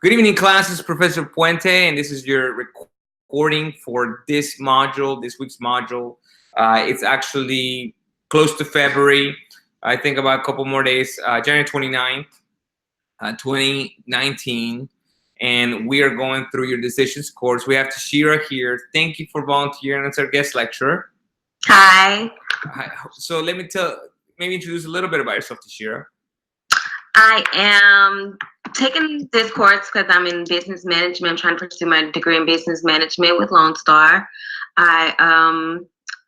Good evening, class. This is Professor Puente, and this is your recording for this module, this week's module. It's actually close to February. I think about a couple more days, January 29th, 2019. And we are going through your decisions course. We have Tashira here. Thank you for volunteering as our guest lecturer. Hi. Hi. So let me maybe introduce a little bit about yourself, Tashira. I am taking this course because I'm in business management. I'm trying to pursue my degree in business management with Lone Star. I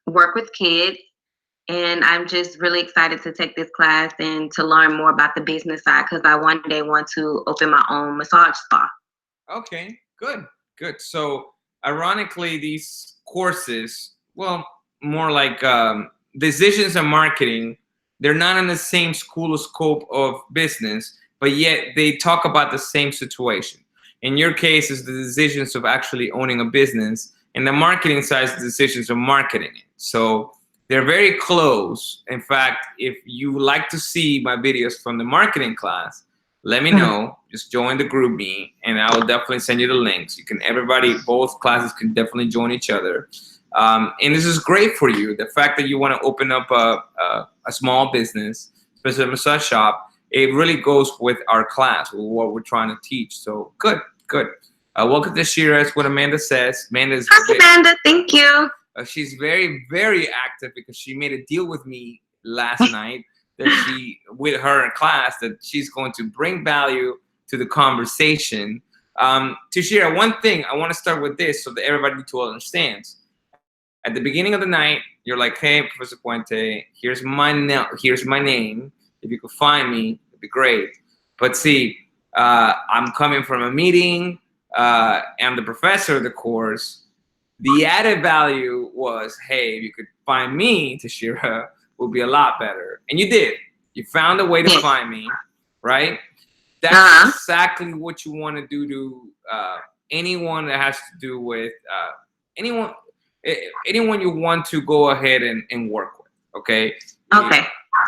work with kids, and I'm just really excited to take this class and to learn more about the business side because I one day want to open my own massage spa. Okay, good. So ironically, these courses, well, more like decisions and marketing, they're not in the same school or scope of business, but yet they talk about the same situation. In your case, is the decisions of actually owning a business, and the marketing side is the decisions of marketing it. So they're very close. In fact, if you like to see my videos from the marketing class, let me know. Just join the group me, and I will definitely send you the links. You can, both classes can definitely join each other. And this is great for you. The fact that you want to open up a small business, especially a massage shop, it really goes with our class, with what we're trying to teach. So good. Welcome to Shira. That's what Amanda says. Hi, Amanda. Thank you. She's very, very active because she made a deal with me last night that with her in class, that she's going to bring value to the conversation. Tashira, one thing I want to start with this so that everybody understands. At the beginning of the night, you're like, "Hey, Professor Puente, here's my name. If you could find me, it'd be great." But see, I'm coming from a meeting. I'm the professor of the course. The added value was, hey, if you could find me, Tashira, would be a lot better. And you did. You found a way to find me, right? That's exactly what you want to do to anyone that has to do with anyone you want to go ahead and work with, okay? Okay.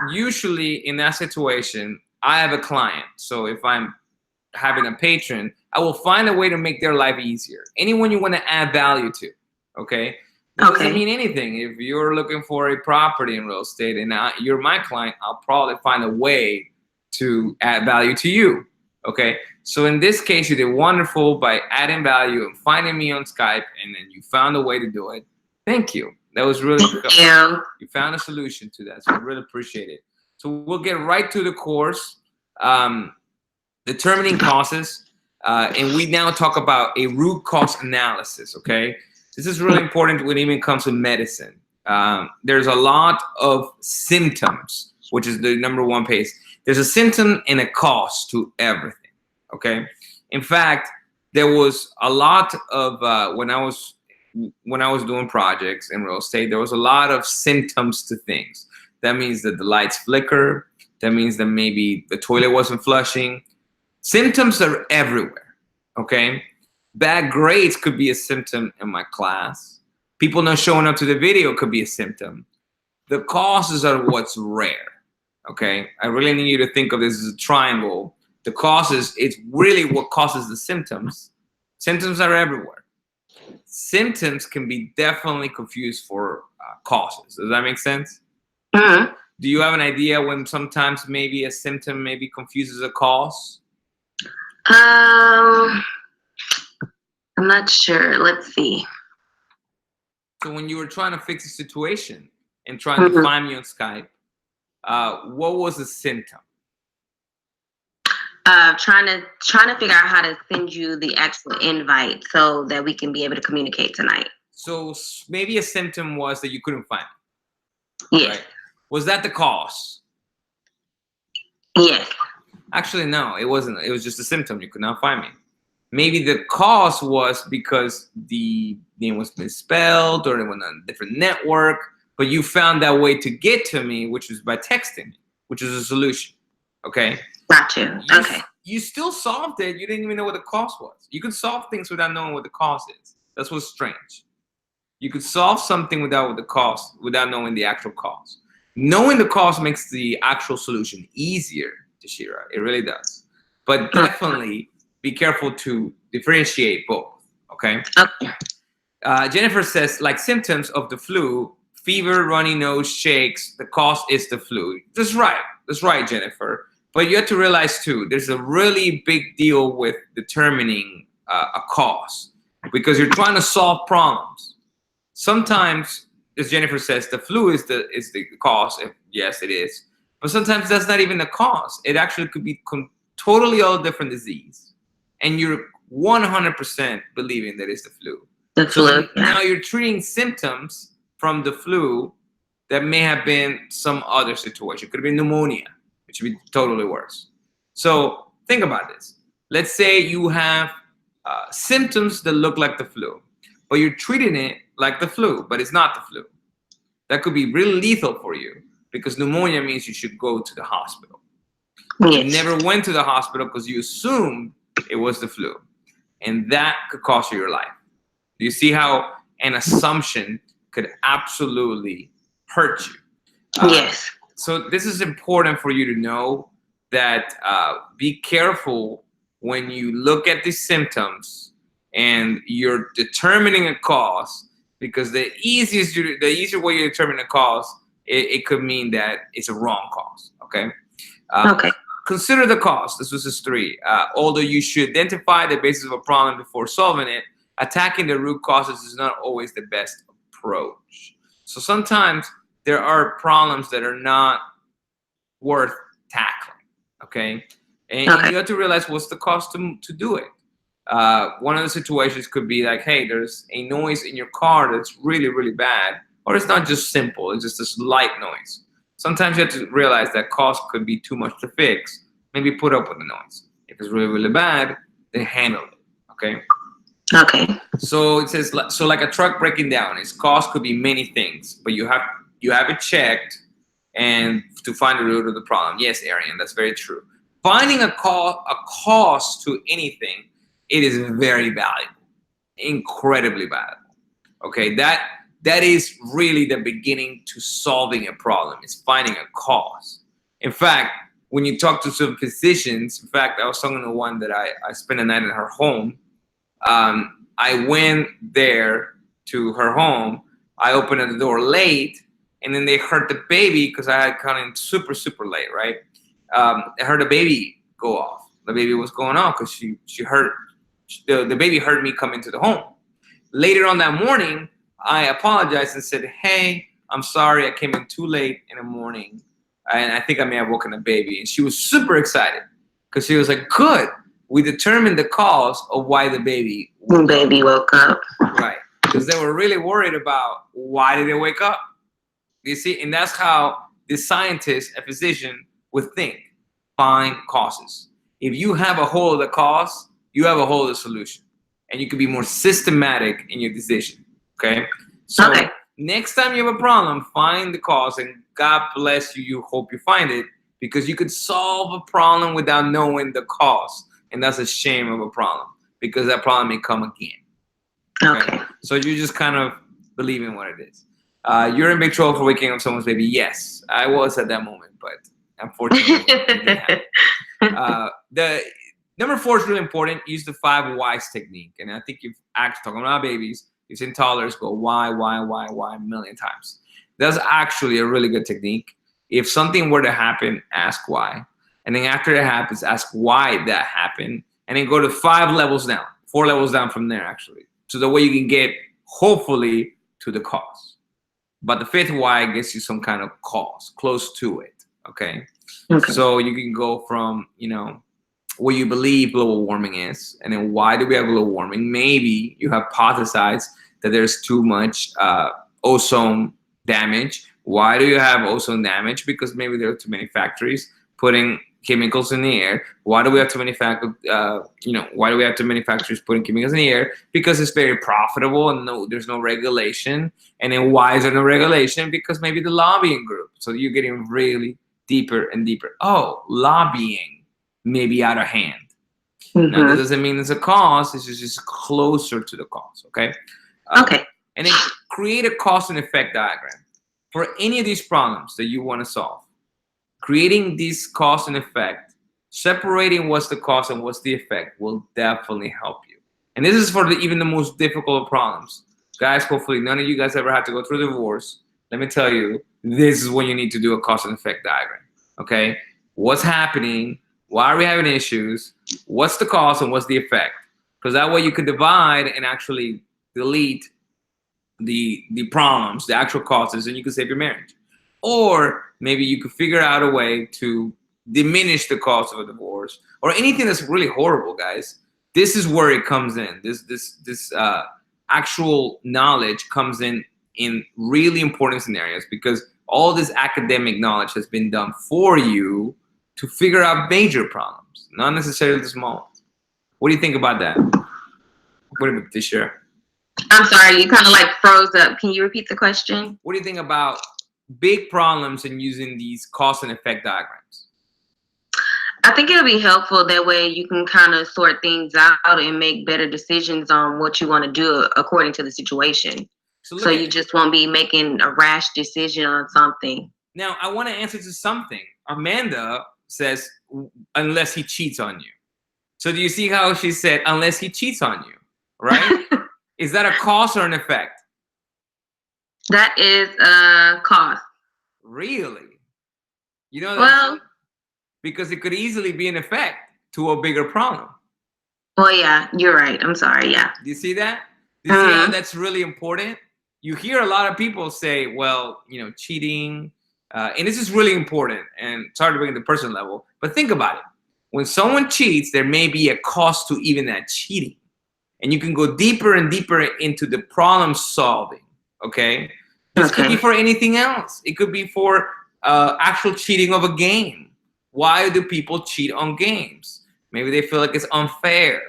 Usually in that situation, I have a client. So if I'm having a patron, I will find a way to make their life easier. Anyone you want to add value to, okay? It doesn't mean anything. If you're looking for a property in real estate and you're my client, I'll probably find a way to add value to you, okay? So in this case, you did wonderful by adding value and finding me on Skype, and then you found a way to do it. Thank you. That was really good. You found a solution to that, so I really appreciate it. So we'll get right to the course, determining causes, and we now talk about a root cause analysis, okay? This is really important when it even comes to medicine. There's a lot of symptoms, which is the number one piece. There's a symptom and a cause to everything. Okay. In fact, there was a lot of when I was doing projects in real estate, there was a lot of symptoms to things. That means that the lights flicker. That means that maybe the toilet wasn't flushing. Symptoms are everywhere. Okay. Bad grades could be a symptom in my class. People not showing up to the video could be a symptom. The causes are what's rare. Okay. I really need you to think of this as a triangle. The causes, it's really what causes the symptoms. Symptoms are everywhere. Symptoms can be definitely confused for causes. Does that make sense? Do you have an idea when sometimes maybe a symptom maybe confuses a cause? I'm not sure. Let's see. So when you were trying to fix a situation and trying to find me on Skype, what was the symptom? Trying to figure out how to send you the actual invite so that we can be able to communicate tonight. So maybe a symptom was that you couldn't find me. Yes. Right? Was that the cause? Yes. Actually, no, it wasn't. It was just a symptom. You could not find me. Maybe the cause was because the name was misspelled or it was on a different network, but you found that way to get to me, which was by texting me, which is a solution. Okay? Got you. Okay. You still solved it. You didn't even know what the cause was. You could solve things without knowing what the cause is. That's what's strange. You could solve something without knowing the actual cause. Knowing the cause makes the actual solution easier, Tashira. It really does. But definitely be careful to differentiate both. Okay. Okay. Jennifer says, like symptoms of the flu, fever, runny nose, shakes, the cause is the flu. That's right. That's right, Jennifer. But you have to realize too, there's a really big deal with determining a cause, because you're trying to solve problems. Sometimes, as Jennifer says, the flu is the cause. Yes, it is. But sometimes that's not even the cause. It actually could be totally all different disease, and you're 100% believing that it's the flu. The flu. Now you're treating symptoms from the flu that may have been some other situation. It could have been pneumonia, which would be totally worse. So think about this. Let's say you have symptoms that look like the flu, but you're treating it like the flu, but it's not the flu. That could be really lethal for you, because pneumonia means you should go to the hospital. Yes. You never went to the hospital because you assumed it was the flu, and that could cost you your life. Do you see how an assumption could absolutely hurt you? Yes. So this is important for you to know, that be careful when you look at these symptoms and you're determining a cause, because the easier way you determine a cause, it could mean that it's a wrong cause. Okay. Okay. Consider the cause. This was 3. Although you should identify the basis of a problem before solving it, attacking the root causes is not always the best approach. So sometimes there are problems that are not worth tackling. Okay. And you have to realize what's the cost to do it. One of the situations could be like, hey, there's a noise in your car that's really, really bad, or it's not just simple, it's just this light noise. Sometimes you have to realize that cost could be too much to fix. Maybe put up with the noise. If it's really, really bad, then handle it. Okay. Okay. So it says, so like a truck breaking down, its cost could be many things, but you have it checked and to find the root of the problem. Yes, Arian, that's very true. Finding a cause to anything, it is very valuable, incredibly valuable. Okay, that is really the beginning to solving a problem, is finding a cause. In fact, when you talk to some physicians, in fact, I was talking to one that I spent a night in her home. I went there to her home. I opened the door late, and then they heard the baby, because I had come in super, super late, right? I heard the baby go off. The baby was going off because she heard, the baby heard me come into the home. Later on that morning, I apologized and said, hey, I'm sorry, I came in too late in the morning, and I think I may have woken the baby. And she was super excited, because she was like, good, we determined the cause of why the baby woke up. Right, because they were really worried about why did they wake up. You see, and that's how the scientist, a physician, would think. Find causes. If you have a hold of the cause, you have a hold of the solution, and you can be more systematic in your decision. Okay. So next time you have a problem, find the cause, and God bless you. You hope you find it, because you could solve a problem without knowing the cause, and that's a shame of a problem, because that problem may come again. Okay. So you just kind of believe in what it is. You're in big trouble for waking up someone's baby. Yes, I was at that moment, but unfortunately, it didn't happen. The number 4 is really important. Use the 5 whys technique, and I think you've actually talking about babies. You've seen toddlers go why a million times. That's actually a really good technique. If something were to happen, ask why, and then after it happens, ask why that happened, and then go to 5 levels down, 4 levels down from there, actually, so the way you can get hopefully to the cause. But the 5th why gets you some kind of cause close to it. Okay. So you can go from, what you believe global warming is, and then why do we have global warming? Maybe you hypothesize that there's too much ozone damage. Why do you have ozone damage? Because maybe there are too many factories putting chemicals in the air. Why do we have too many why do we have too many factories putting chemicals in the air? Because it's very profitable, and there's no regulation. And then why is there no regulation? Because maybe the lobbying group. So you're getting really deeper and deeper. Oh, lobbying may be out of hand. Now that doesn't mean it's a cause. It's just closer to the cause. Okay. And then create a cause and effect diagram for any of these problems that you want to solve. Creating this cause and effect Separating what's the cause and what's the effect will definitely help you. And this is for even the most difficult problems. Guys, hopefully none of you guys ever had to go through divorce. Let me tell you, this is when you need to do a cause and effect diagram. Okay? What's happening? Why are we having issues? What's the cause and what's the effect? Because that way you could divide and actually delete the problems, the actual causes, and you could save your marriage. Or maybe you could figure out a way to diminish the cost of a divorce or anything that's really horrible, guys. This is where it comes in. This actual knowledge comes in really important scenarios, because all this academic knowledge has been done for you to figure out major problems, not necessarily the small ones. What do you think about that? What about this year? I'm sorry, you kind of like froze up. Can you repeat the question? What do you think about big problems and using these cause and effect diagrams? I think it'll be helpful. That way you can kind of sort things out and make better decisions on what you want to do according to the situation. So you just won't be making a rash decision on something. Now, I want to answer to something. Amanda says, unless he cheats on you. So do you see how she said, unless he cheats on you, right? Is that a cause or an effect? That is a cause. Really? You know, well, because it could easily be an effect to a bigger problem. Well, yeah, you're right. I'm sorry. Yeah. Do you see that? Do you see how that's really important? You hear a lot of people say, well, you know, cheating, and this is really important, and sorry to bring it to the personal level, but think about it. When someone cheats, there may be a cost to even that cheating. And you can go deeper and deeper into the problem solving, okay? This could be for anything else. It could be for actual cheating of a game. Why do people cheat on games? Maybe they feel like it's unfair.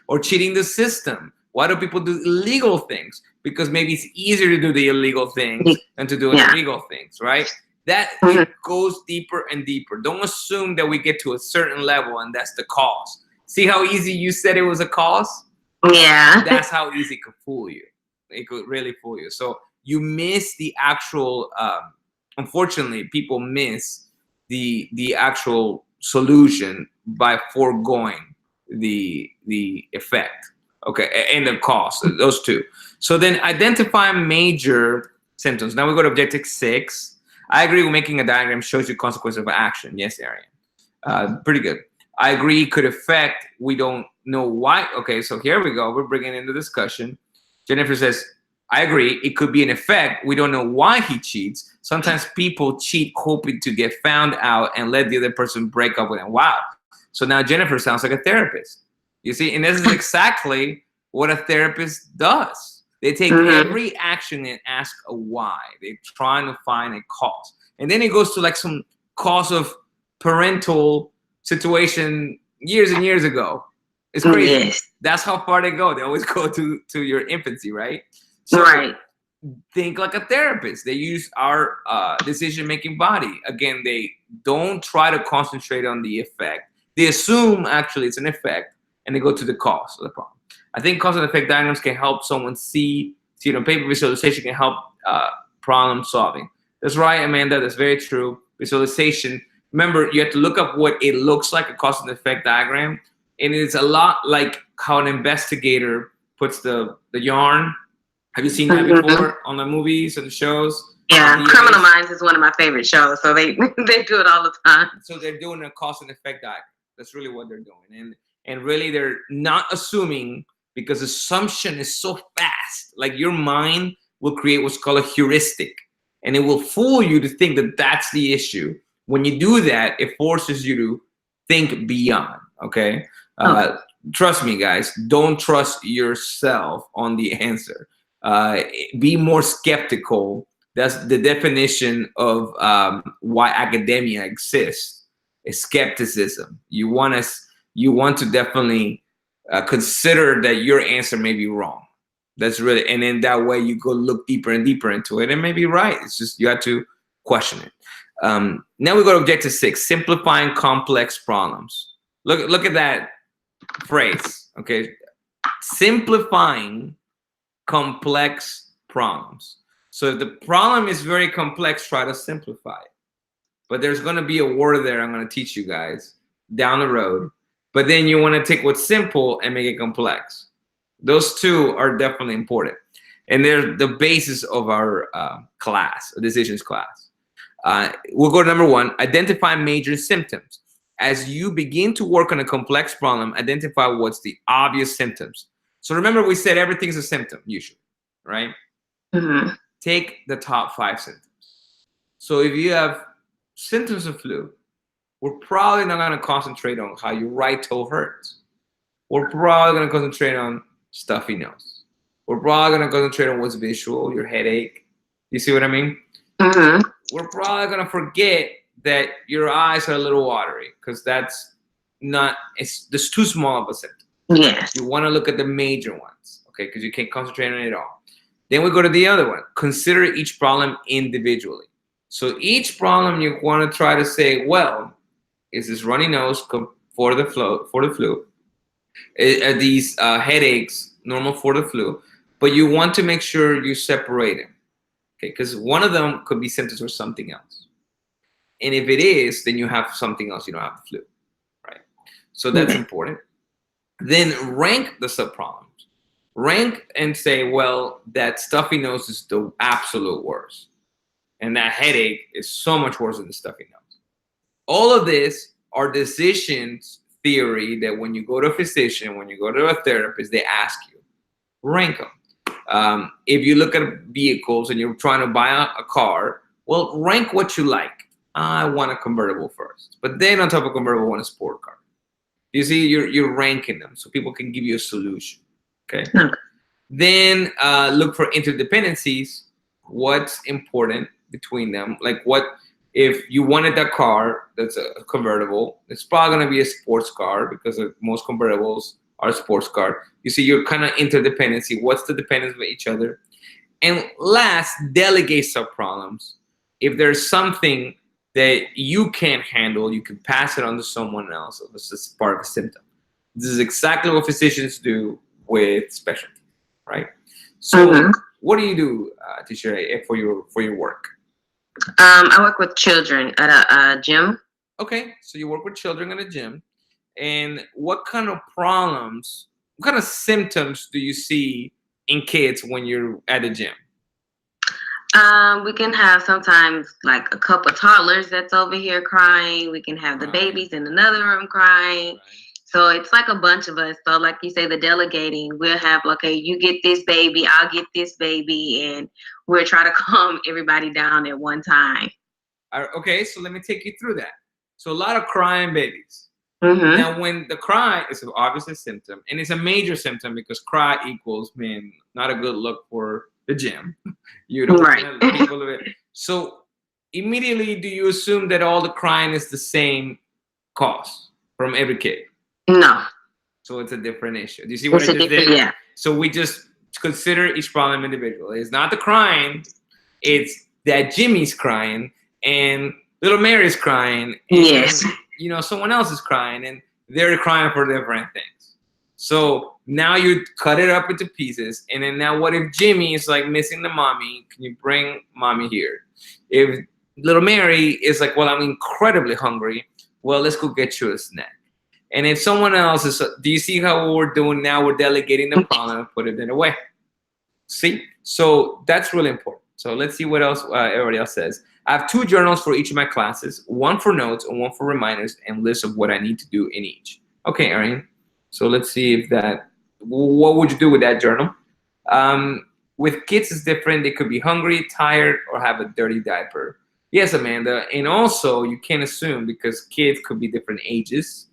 Or cheating the system. Why do people do illegal things? Because maybe it's easier to do the illegal things than to do the legal things, right? That it goes deeper and deeper. Don't assume that we get to a certain level and that's the cause. See how easy you said it was a cause? Yeah. That's how easy it could fool you. It could really fool you. So you miss the actual, unfortunately, people miss the actual solution by foregoing the effect, okay, and the cause, those two. So then identify major symptoms. Now we go to objective 6. I agree with making a diagram shows you consequence of action. Yes, Arian. Pretty good. I agree could affect, we don't know why. Okay, so here we go. We're bringing in the discussion. Jennifer says, I agree. It could be an effect. We don't know why he cheats. Sometimes people cheat hoping to get found out and let the other person break up with him. Wow. So now Jennifer sounds like a therapist. You see, and this is exactly what a therapist does. They take every action and ask a why. They're trying to find a cause. And then it goes to like some cause of parental situation years and years ago. It's crazy. Yes. That's how far they go. They always go to your infancy, right? So think like a therapist. They use our decision-making body. Again, they don't try to concentrate on the effect. They assume actually it's an effect, and they go to the cause of the problem. I think cause and effect diagrams can help someone see it on paper. Visualization can help problem solving. That's right, Amanda. That's very true. Visualization. Remember, you have to look up what it looks like, a cause and effect diagram. And it's a lot like how an investigator puts the yarn. Have you seen that before on the movies and the shows? Yeah, Criminal Minds is one of my favorite shows. So they do it all the time. So they're doing a cause and effect diagram. That's really what they're doing. And really they're not assuming, because assumption is so fast. Like your mind will create what's called a heuristic. And it will fool you to think that that's the issue. When you do that, it forces you to think beyond, okay? Trust me, guys, don't trust yourself on the answer. Be more skeptical. That's the definition of why academia exists, is skepticism. You want to definitely consider that your answer may be wrong. That's really, and then that way you go look deeper and deeper into it and maybe right. It's just you have to question it. Now we go to objective 6, simplifying complex problems. Look at that phrase, okay? Simplifying complex problems. So if the problem is very complex, try to simplify it. But there's going to be a word there I'm going to teach you guys down the road, but then you want to take what's simple and make it complex. Those two are definitely important. And they're the basis of our class, a decisions class. We'll go to number 1, identify major symptoms. As you begin to work on a complex problem, identify what's the obvious symptoms. So remember, we said everything's a symptom, usually, right? Mm-hmm. Take the top 5 symptoms. So if you have symptoms of flu, we're probably not going to concentrate on how your right toe hurts. We're probably going to concentrate on stuffy nose. We're probably going to concentrate on what's visual, your headache. You see what I mean? Mm-hmm. We're probably going to forget that your eyes are a little watery, because that's too small of a symptom. Yes. You want to look at the major ones, okay, because you can't concentrate on it all. Then we go to the other one. Consider each problem individually. So each problem you want to try to say, well, is this runny nose for the flu? Are these headaches normal for the flu? But you want to make sure you separate them, okay? Because one of them could be symptoms for something else. And if it is, then you have something else. You don't have the flu, right? So that's important. Then rank the subproblems. Rank and say, well, that stuffy nose is the absolute worst. And that headache is so much worse than the stuffy nose. All of this are decisions theory that when you go to a physician, when you go to a therapist, they ask you, rank them. If you look at vehicles and you're trying to buy a car, well, rank what you like. I want a convertible first, but then on top of convertible, I want a sport car. You see, you're ranking them so people can give you a solution. Okay. Then look for interdependencies. What's important between them? Like, what if you wanted that car that's a convertible? It's probably going to be a sports car, because most convertibles are a sports car. You see, you're kind of interdependency. What's the dependence of each other? And last, delegate subproblems. If there's something that you can't handle, you can pass it on to someone else. So this is part of a symptom. This is exactly what physicians do with specialty, right? So what do you do, teacher, for your work? I work with children at a gym. Okay, so you work with children in a gym. And what kind of problems, what kind of symptoms do you see in kids when you're at a gym? We can have sometimes like a couple of toddlers that's over here crying. We can have the babies in another room crying. So it's like a bunch of us. So like you say, the delegating, we'll have, okay, you get this baby, I'll get this baby, and we'll try to calm everybody down at one time. Okay, so let me take you through that. So a lot of crying babies. Mm-hmm. Now, when the cry is obviously a symptom, and it's a major symptom because cry equals, man, not a good look for the gym. You don't want people of it. So immediately, do you assume that all the crying is the same cause from every kid? No. So it's a different issue. Do you see what I just did? Yeah. So we just consider each problem individually. It's not the crying. It's that Jimmy's crying and little Mary's crying. And, yes. You know, someone else is crying and they're crying for different things. So now you cut it up into pieces. And then now what if Jimmy is like missing the mommy? Can you bring mommy here? If little Mary is like, well, I'm incredibly hungry. Well, let's go get you a snack. And if someone else is, do you see how we're doing now? We're delegating the problem and put it in a way. See? So that's really important. So let's see what else everybody else says. I have 2 journals for each of my classes, one for notes and one for reminders and lists of what I need to do in each. Okay, Erin. So let's see if that, what would you do with that journal? With kids, it's different. They could be hungry, tired, or have a dirty diaper. Yes, Amanda. And also, you can't assume because kids could be different ages.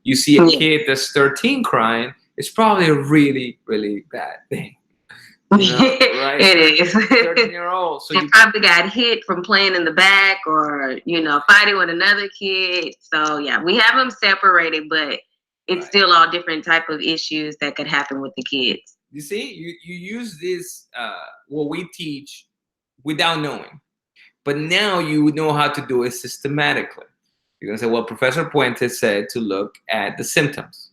You see a kid that's 13 crying, it's probably a really, really bad thing. You know, right? It is. 13-year-old. So you probably got hit from playing in the back or, you know, fighting with another kid. So, yeah, we have them separated, but it's still all different type of issues that could happen with the kids. You see, you use this, what we teach without knowing. But now you know how to do it systematically. You're going to say, well, Professor Puente said to look at the symptoms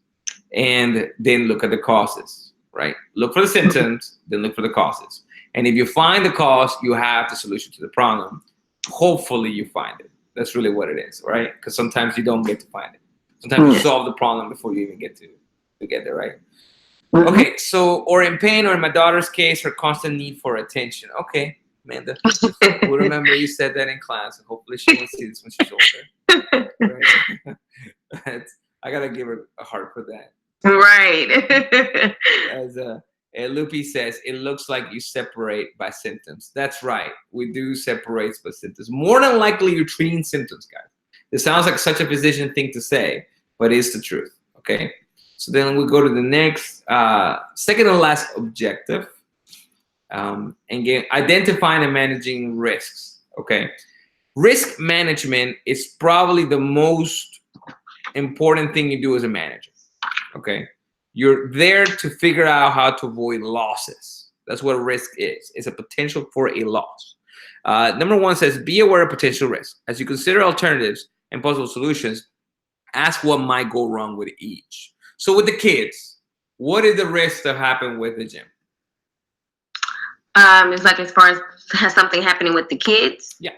and then look at the causes, right? Look for the symptoms, then look for the causes. And if you find the cause, you have the solution to the problem. Hopefully you find it. That's really what it is, right? Because sometimes you don't get to find it. Sometimes you solve the problem before you even get to get there, right? Mm-hmm. Okay, so, or in pain, or in my daughter's case, her constant need for attention. Okay, Amanda, we'll remember you said that in class, and hopefully she won't see this when she's older. Right? I gotta give her a heart for that. Right. As Lupi says, it looks like you separate by symptoms. That's right. We do separate by symptoms. More than likely, you're treating symptoms, guys. It sounds like such a physician thing to say, but it's the truth. Okay. So then we go to the next, second and last objective. And again, identifying and managing risks. Okay. Risk management is probably the most important thing you do as a manager. Okay. You're there to figure out how to avoid losses. That's what risk is. It's a potential for a loss. Number one says, be aware of potential risk. As you consider alternatives and possible solutions, ask what might go wrong with each. So with the kids, what is the risk that happen with the gym? It's like as far as something happening with the kids. Yeah.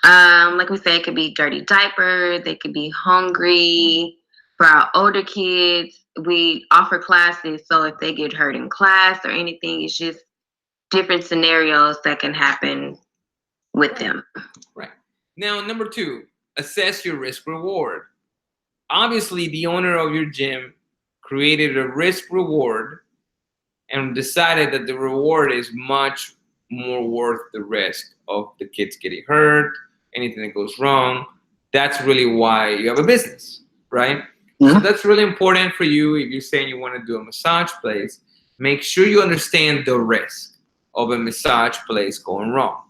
Like we said, it could be dirty diapers. They could be hungry. For our older kids, we offer classes. So if they get hurt in class or anything, it's just different scenarios that can happen with them. Right. Now, number two, assess your risk reward. Obviously, the owner of your gym created a risk reward and decided that the reward is much more worth the risk of the kids getting hurt, anything that goes wrong. That's really why you have a business, right? So that's really important for you. If you're saying you want to do a massage place, make sure you understand the risk of a massage place going wrong.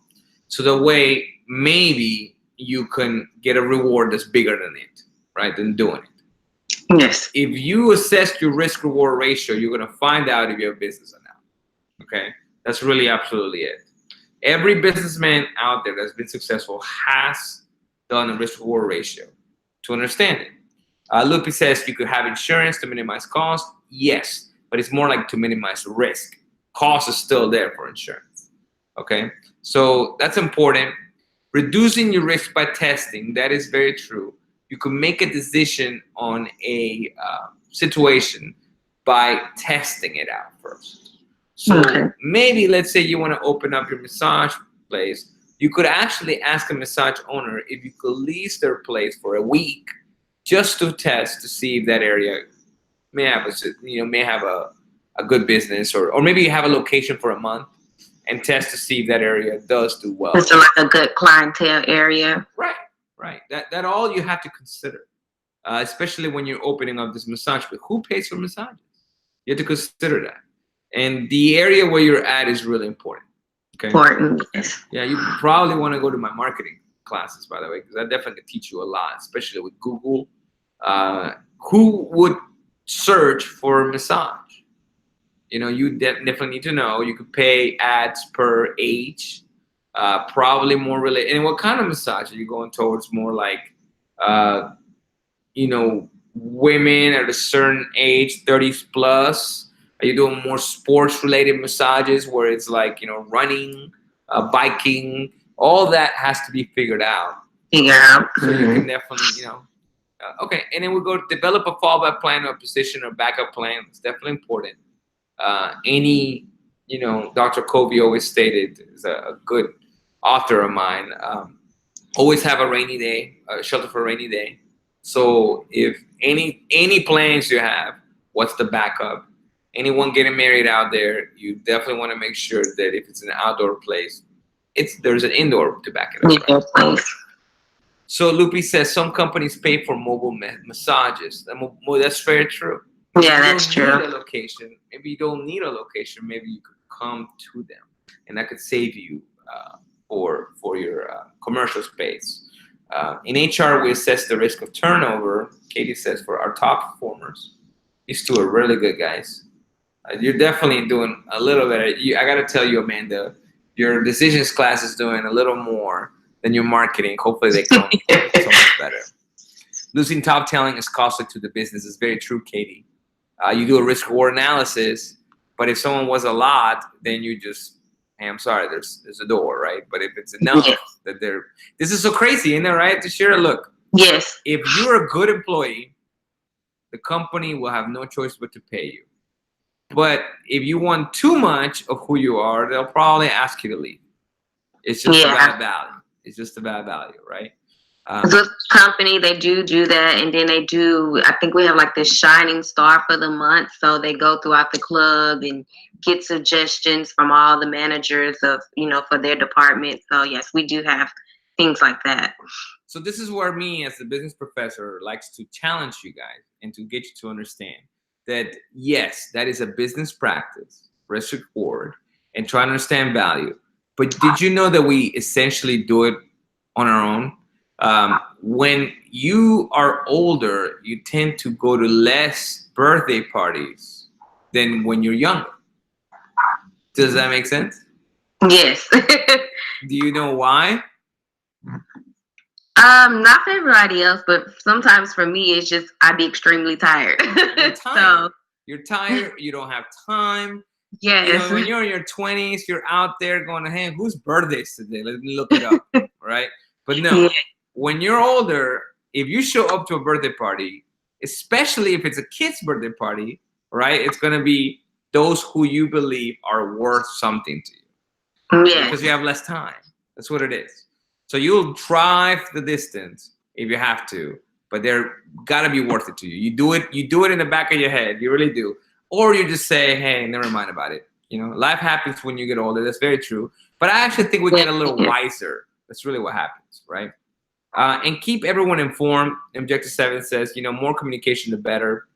So that way, maybe you can get a reward that's bigger than it, right, than doing it. Yes. If you assess your risk reward ratio, you're going to find out if you have business or not. Okay? That's really absolutely it. Every businessman out there that's been successful has done a risk reward ratio to understand it. Lupi says you could have insurance to minimize cost. Yes, but it's more like to minimize risk. Cost is still there for insurance. Okay? So that's important. Reducing your risk by testing, that is very true. You can make a decision on a situation by testing it out first. So maybe let's say you want to open up your massage place. You could actually ask a massage owner if you could lease their place for a week just to test to see if that area may have a good business, or maybe you have a location for a month and test to see if that area does do well. It's like a good clientele area. Right. That all you have to consider, especially when you're opening up this massage. But who pays for massages? You have to consider that, and the area where you're at is really important. Okay. Important. Yes. Yeah, you probably want to go to my marketing classes, by the way, because I definitely teach you a lot, especially with Google. Who would search for massage? You definitely need to know. You could pay ads per age. Probably more related. And what kind of massage are you going towards? More like, women at a certain age, 30s plus? Are you doing more sports related massages where it's like, running, biking? All that has to be figured out. Yeah. So you can definitely, okay. And then we go develop a fallback plan or a position or backup plan. It's definitely important. Dr. Covey always stated, is a good author of mine, always have a rainy day, a shelter for a rainy day. So if any plans you have, what's the backup? Anyone getting married out there, you definitely want to make sure that if it's an outdoor place, there's an indoor to back it up. Right? So Lupi says some companies pay for mobile massages. That's very true. Yeah, that's true. Need a location. Maybe you don't need a location. Maybe you could come to them, and that could save you for your commercial space. In HR, we assess the risk of turnover. Katie says for our top performers, these two are really good guys. You're definitely doing a little bit. I got to tell you, Amanda, your decisions class is doing a little more than your marketing. Hopefully they come so much better. Losing top talent is costly to the business. It's very true, Katie. You do a risk reward analysis, but if someone was a lot, then you just, hey, I'm sorry, there's a door, right? But if it's enough that this is so crazy, isn't it, right? To share a look. Yes. If you're a good employee, the company will have no choice but to pay you. But if you want too much of who you are, they'll probably ask you to leave. It's just a Yeah. bad value. It's just a bad value, right? This company, they do that, and then they do. I think we have like this shining star for the month, so they go throughout the club and get suggestions from all the managers of for their department. So yes, we do have things like that. So this is where me, as the business professor, likes to challenge you guys and to get you to understand that yes, that is a business practice, risk reward, and try to understand value. But did you know that we essentially do it on our own? When you are older, you tend to go to less birthday parties than when you're younger. Does that make sense? Yes. Do you know why? Not for everybody else, but sometimes for me, it's just I'd be extremely tired. You're tired. So, you're tired. You don't have time. yes. You know, when you're in your 20s, you're out there going, hey, whose birthday is today? Let me look it up, right? But no, Yeah. when you're older, if you show up to a birthday party, especially if it's a kid's birthday party, right, it's going to be those who you believe are worth something to you. Yes. Because you have less time. That's what it is. So you'll drive the distance if you have to, but they're got to be worth it to you. You do it in the back of your head. You really do. Or you just say, hey, never mind about it. You know, life happens when you get older. That's very true. But I actually think we get a little wiser. That's really what happens, right? And keep everyone informed. Objective 7 says, more communication, the better.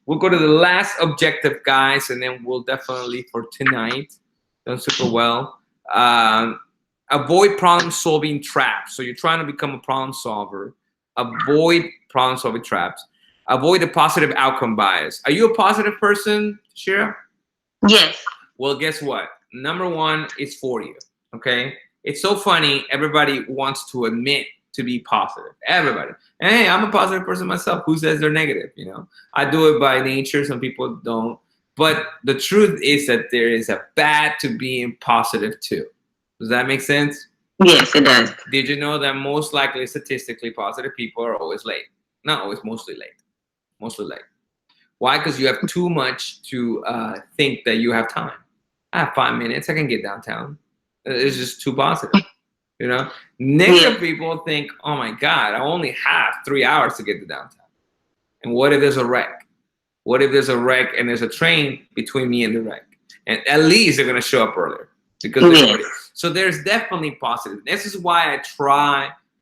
We'll go to the last objective, guys, and then we'll definitely leave for tonight. Done super well. Avoid problem-solving traps. So you're trying to become a problem solver. Avoid problem-solving traps. Avoid the positive outcome bias. Are you a positive person, Shira? Yes. Well, guess what? Number 1 is for you, okay? It's so funny. Everybody wants to admit to be positive. Everybody. And hey, I'm a positive person myself. Who says they're negative, I do it by nature. Some people don't. But the truth is that there is a bad to being positive too. Does that make sense? Yes, it does. Did you know that most likely, statistically, positive people are always late? Not always, mostly late. Mostly late. Why? Because you have too much to think that you have time. I have 5 minutes. I can get downtown. It's just too positive. Negative people think, oh my God, I only have 3 hours to get to downtown. And what if there's a wreck? What if there's a wreck and there's a train between me and the wreck? And at least they're going to show up earlier. Because so there's definitely positive. This is why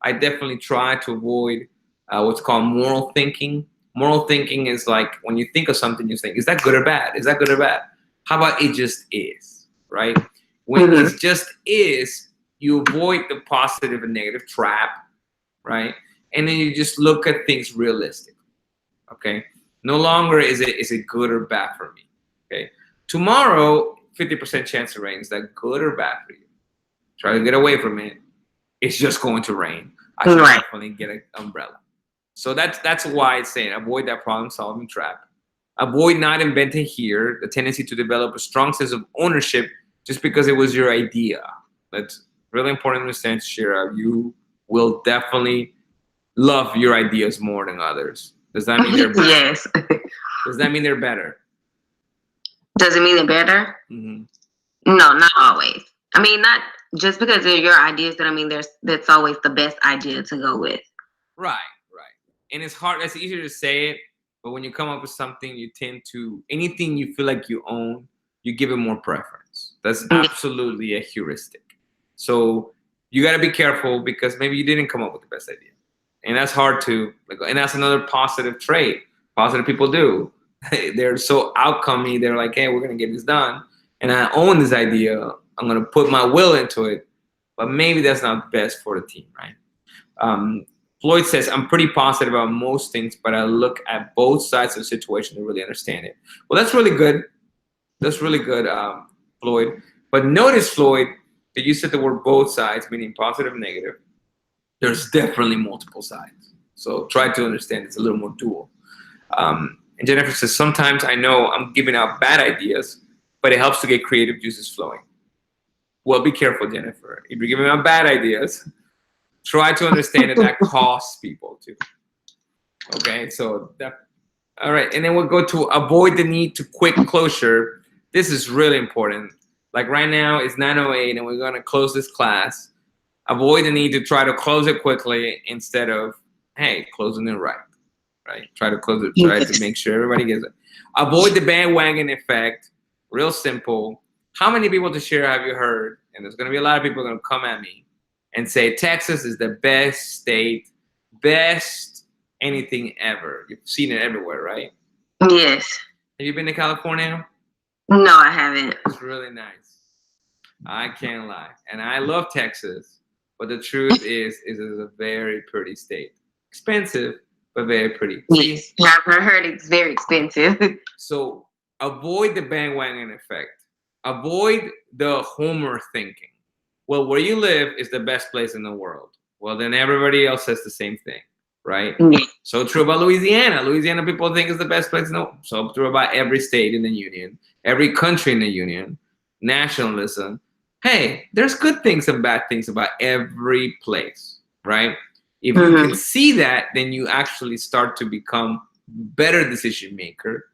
I definitely try to avoid what's called moral thinking. Moral thinking is like when you think of something, you think, is that good or bad? Is that good or bad? How about it just is, right? When it just is, you avoid the positive and negative trap, right? And then you just look at things realistically, okay? No longer is it good or bad for me, okay? Tomorrow, 50% chance of rain. Is that good or bad for you? Try to get away from it. It's just going to rain. I should definitely get an umbrella. So that's why it's saying avoid that problem-solving trap. Avoid not inventing here, the tendency to develop a strong sense of ownership just because it was your idea. That's really important to understand, Shira. You will definitely love your ideas more than others. Does that mean they're better? Yes. Does that mean they're better? Does it mean they're better? Mm-hmm. No, not always. I mean, not just because they're your ideas that I mean that's always the best idea to go with. Right. And it's hard. It's easier to say it, but when you come up with something, you tend to anything you feel like you own, you give it more preference. That's absolutely a heuristic. So you got to be careful because maybe you didn't come up with the best idea, and that's hard to. And that's another positive trait. Positive people do. They're so outcomey. They're like, hey, we're gonna get this done, and I own this idea. I'm gonna put my will into it, but maybe that's not best for the team, right? Floyd says, I'm pretty positive about most things, but I look at both sides of the situation to really understand it. Well, that's really good. That's really good, Floyd. But notice, Floyd, that you said the word both sides, meaning positive and negative. There's definitely multiple sides. So try to understand it's a little more dual. And Jennifer says, sometimes I know I'm giving out bad ideas, but it helps to get creative juices flowing. Well, be careful, Jennifer. If you're giving out bad ideas, try to understand that that costs people too. Okay, so that, all right, and then we'll go to avoid the need to quick closure. This is really important. Like right now it's 9:08 and we're gonna close this class. Avoid the need to try to close it quickly instead of, hey, closing it right. Right? Try to close it, try to make sure everybody gets it. Avoid the bandwagon effect. Real simple. How many people to share have you heard? And there's gonna be a lot of people gonna come at me and say Texas is the best state, best anything ever. You've seen it everywhere, right? Yes. Have you been to California? No, I haven't. It's really nice. I can't lie. And I love Texas, but the truth is it's a very pretty state. Expensive, but very pretty. Yes, I've heard it's very expensive. So avoid the bandwagon effect. Avoid the homer thinking. Well, where you live is the best place in the world. Well, then everybody else says the same thing, right? Yes. So true about Louisiana. Louisiana people think is the best place in the world. So true about every state in the union, every country in the union. Nationalism. Hey, there's good things and bad things about every place, right? If you can see that, then you actually start to become better decision maker,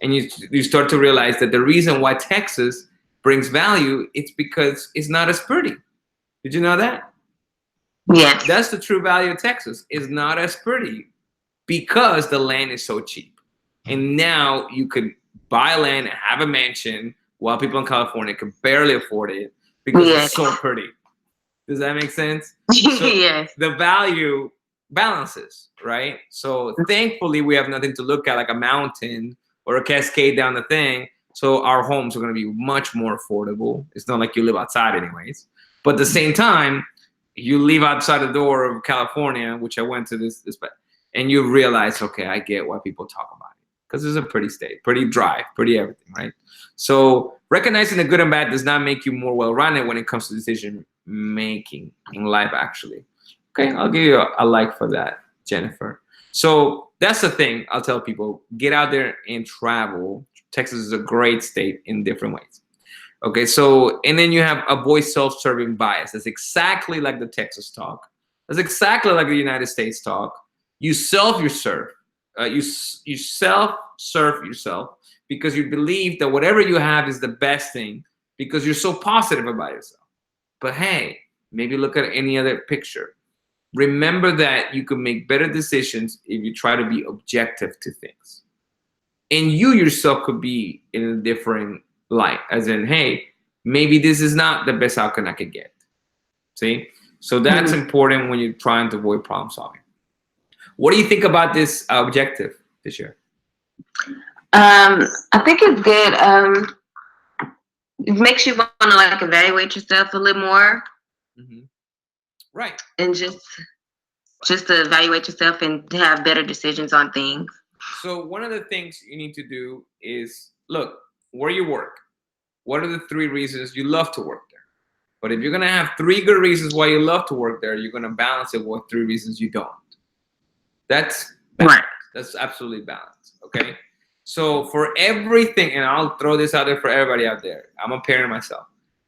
and you start to realize that the reason why Texas brings value, it's because it's not as pretty. Did you know that? Yes. That's the true value of Texas. It's not as pretty because the land is so cheap, and now you could buy land and have a mansion while people in California can barely afford it because it's so pretty. Does that make sense? So yes. The value balances, right? So thankfully we have nothing to look at like a mountain or a cascade down the thing. So our homes are going to be much more affordable. It's not like you live outside anyways. But at the same time, you leave outside the door of California, which I went to this and you realize, okay, I get why people talk about it. Because it's a pretty state, pretty dry, pretty everything, right? So recognizing the good and bad does not make you more well-rounded when it comes to decision making in life, actually. Okay, I'll give you a like for that, Jennifer. So that's the thing I'll tell people. Get out there and travel. Texas is a great state in different ways. Okay, so, and then you have avoid self-serving bias. That's exactly like the Texas talk. That's exactly like the United States talk. You self-serve. You self-serve yourself because you believe that whatever you have is the best thing because you're so positive about yourself. But hey, maybe look at any other picture. Remember that you can make better decisions if you try to be objective to things. And you yourself could be in a different light, as in, hey, maybe this is not the best outcome I could get. See? So that's important when you're trying to avoid problem solving. What do you think about this objective this year? I think it's good. It makes you want to like evaluate yourself a little more. Right. And just to evaluate yourself and have better decisions on things. So one of the things you need to do is look where you work. What are the 3 reasons you love to work there? But if you're going to have 3 good reasons why you love to work there, you're going to balance it with 3 reasons you don't. That's balanced. Right. That's absolutely balanced. Okay. So for everything, and I'll throw this out there for everybody out there. I'm a parent myself.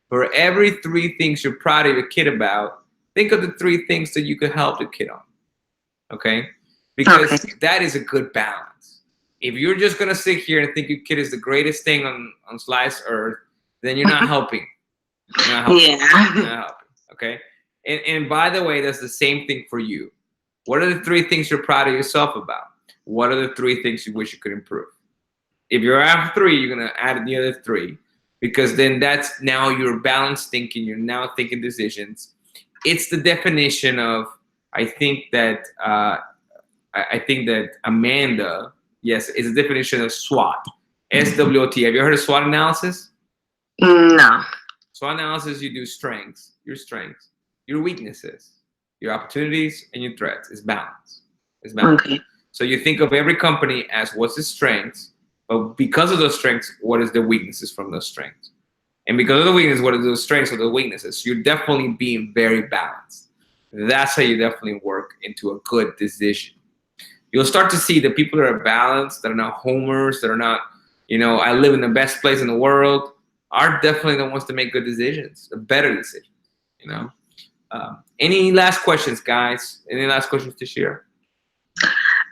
For every 3 things you're proud of your kid about, think of the 3 things that you could help the kid on. Okay? Because that is a good balance. If you're just going to sit here and think your kid is the greatest thing on sliced earth, then you're not helping. You're not helping. Yeah. You're not helping. Okay? And by the way, that's the same thing for you. What are the 3 things you're proud of yourself about? What are the 3 things you wish you could improve? If you're at 3, you're going to add the other 3. Because then that's now your balanced thinking. You're now thinking decisions. It's the definition of, I think that Amanda, yes, it's a definition of SWOT. SWOT. Have you heard of SWOT analysis? No. SWOT analysis, you do your strengths, your weaknesses, your opportunities, and your threats. It's balance. It's balance. Okay. So you think of every company as what's its strengths, but because of those strengths, what is the weaknesses from those strengths? And because of the weakness, what are those strengths or the weaknesses? You're definitely being very balanced. That's how you definitely work into a good decision. You'll start to see the people that are balanced, that are not homers, that are not, I live in the best place in the world, are definitely the ones to make good decisions, the better decisions, Any last questions, guys? Any last questions to share?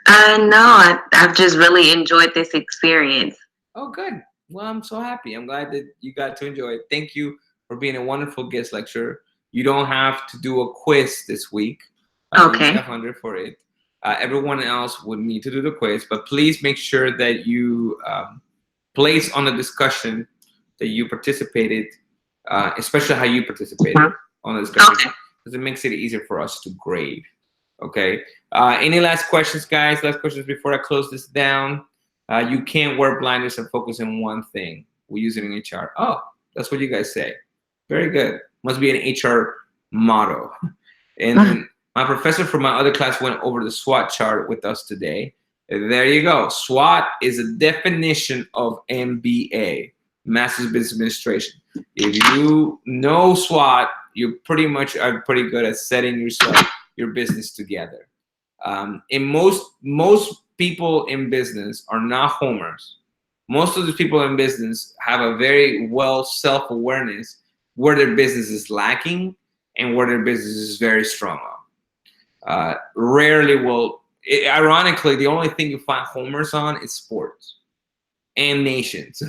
No, I've just really enjoyed this experience. Oh, good. Well, I'm so happy. I'm glad that you got to enjoy it. Thank you for being a wonderful guest lecturer. You don't have to do a quiz this week. Okay. You have 100 for it. Everyone else would need to do the quiz, but please make sure that you place on the discussion that you participated, especially how you participated on the discussion, because it makes it easier for us to grade. Okay. Any last questions, guys? Last questions before I close this down. You can't wear blinders and focus on one thing. We use it in HR. Oh, that's what you guys say. Very good. Must be an HR motto. And my professor from my other class went over the SWOT chart with us today. There you go. SWOT is a definition of MBA, Master's Business Administration. If you know SWOT, you pretty much are pretty good at setting your business together. And most people in business are not homers. Most of the people in business have a very well self-awareness where their business is lacking and where their business is very strong on. Rarely will, ironically, the only thing you find homers on is sports and nations.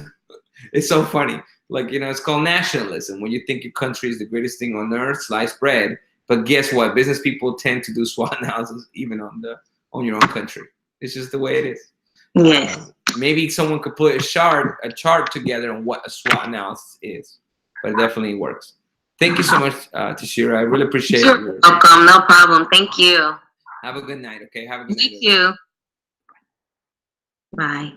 It's so funny. Like, it's called nationalism. When you think your country is the greatest thing on earth, sliced bread. But guess what? Business people tend to do SWOT analysis even on your own country. It's just the way it is. Yes. Maybe someone could put a chart together on what a SWOT analysis is, but it definitely works. Thank you so much, Tashira. I really appreciate it. You're welcome. No problem. Thank you. Have a good night. Okay. Have a good night. You too. Bye.